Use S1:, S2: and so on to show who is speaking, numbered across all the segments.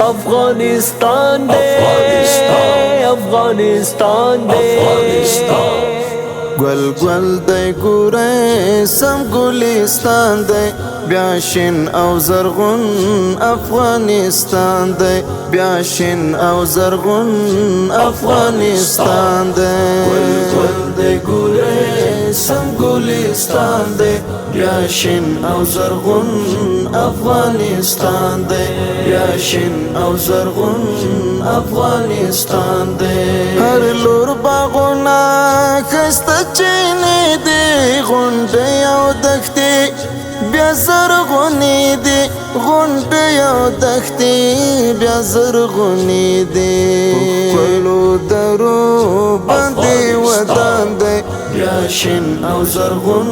S1: افغانستان دے افغانستان دے
S2: گل گل دی ګوره سم ګلستان دی بیا شین او زرغون افغانستان دی بیا شین او زرغون افغانستان دی
S1: گل گل دی ګوره سم ګلستان دی بیا شین او زرغون افغانستان دی بیا شین او زرغون افغانستان دی
S2: هر لور باغونه ښایسته چینې دي غونډۍ او دښتې بیا زرغونې دي غونډۍ او دښتې بیا زرغونې دي ښکلو درو باندې ودان دی
S1: بیا شین او زرغون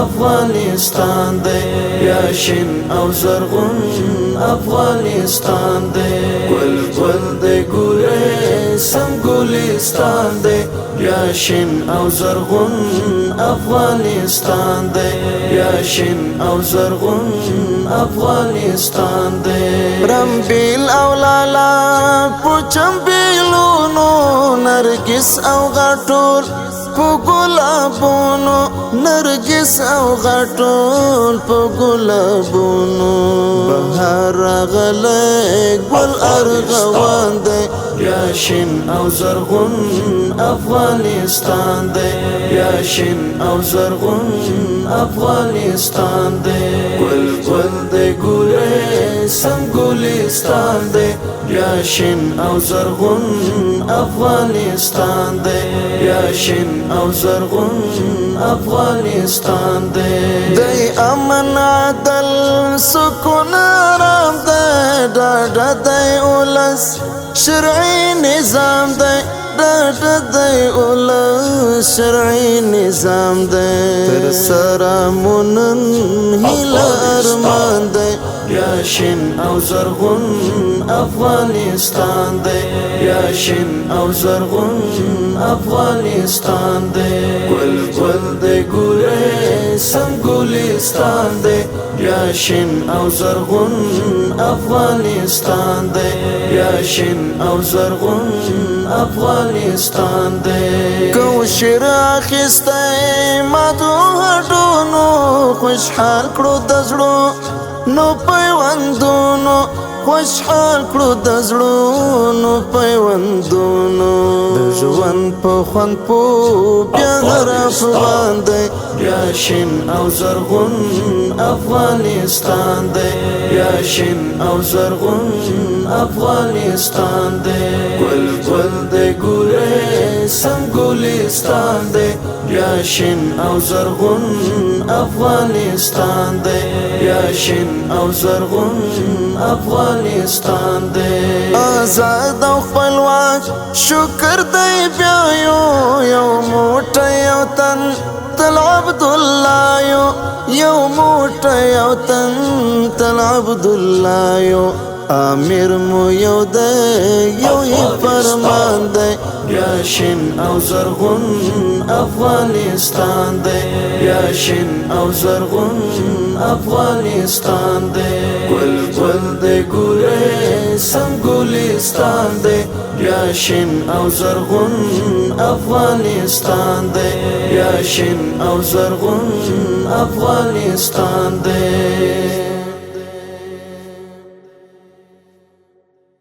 S1: افغانستان دی بیا شین او زرغون افغانستان دی گل گل دی ګوره سم ګلستان دی بیا شین او زرغون افغانستان دی بیا شین او زرغون افغانستان دی
S2: رمبیل او لالا پوچم بیلونو نرگس او غټول په ګلابونو نرگس او غټول په ګلابونو بهار راغلی ګل ارغوان دی
S1: بیا شین او زرغون افغانستان دی بیا شین او زرغون افغانستان دی گل گل دی ګوره سم ګلستان دی بیا شین او زرغون افغانستان دی بیا شین او زرغون افغانستان دی
S2: دی امن عدل سکون آرام دی ډاډه دی اولس شرعي نظام دی ډاډه دی اولس شرعي نظام دی تر سره مونن هیله ارمان دی
S1: بیا شین او زرغون افغانستان دی بیا شین او زرغون افغانستان دی گل گل دی ګوره سم ګلستان دی بیا شین او زرغون افغانستان دی بیا شین او زرغون افغانستان دی
S2: کوشر اخیستی ماتو هډونو خوشحال کړو د زړو نو پیوندونو خوشحال کړو د زړونو پیوندونو د ژوند په خوند پو بیا هر افغان دی
S1: بیا شین او زرغون افغانستان دی بیا شین او زرغون افغانستان دی گل گل دی ګوره سم ګلستان دی بیا شین او زرغون افغانستان دی بیا شین او زرغون افغانستان دی
S2: آزاد او خپلواک شکر دی بیا یو موټی او تن تل عبدالله یو موټی او تن تل عبدالله امیر مو یو دی یو فرمان دی
S1: بیا شین او زرغون افغانستان دی بیا شین او زرغون افغانستان دی گل گل دی ګوره سم ګلستان دی بیا شین او زرغون افغانستان دی بیا شین او زرغون افغانستان دی